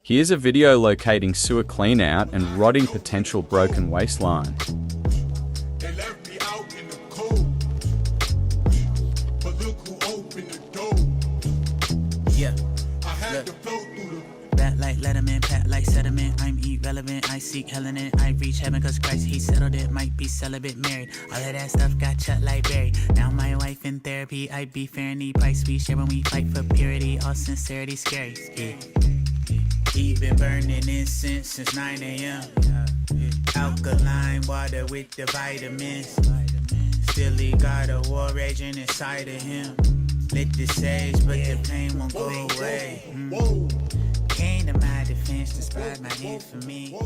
Here's a video locating sewer cleanout and rotting potential broken waistline. They left me out in the cold, but look who opened the door. Yeah, I had look. to flow through Bat like Letterman, pat like sediment. I'm irrelevant, I seek helen and I reach heaven cause Christ he settled it. Might be celibate, married. All of that stuff got shut like Barry. Now my wife in therapy, I be fair and need price. We share when we fight for purity, all sincerity scary. Yeah. He been burning incense since 9 a.m. Alkaline water with the vitamins. Still he got a war raging inside of him. Lit the sage, but the pain won't go away. Whoa. Came to my defense, despite my infamy.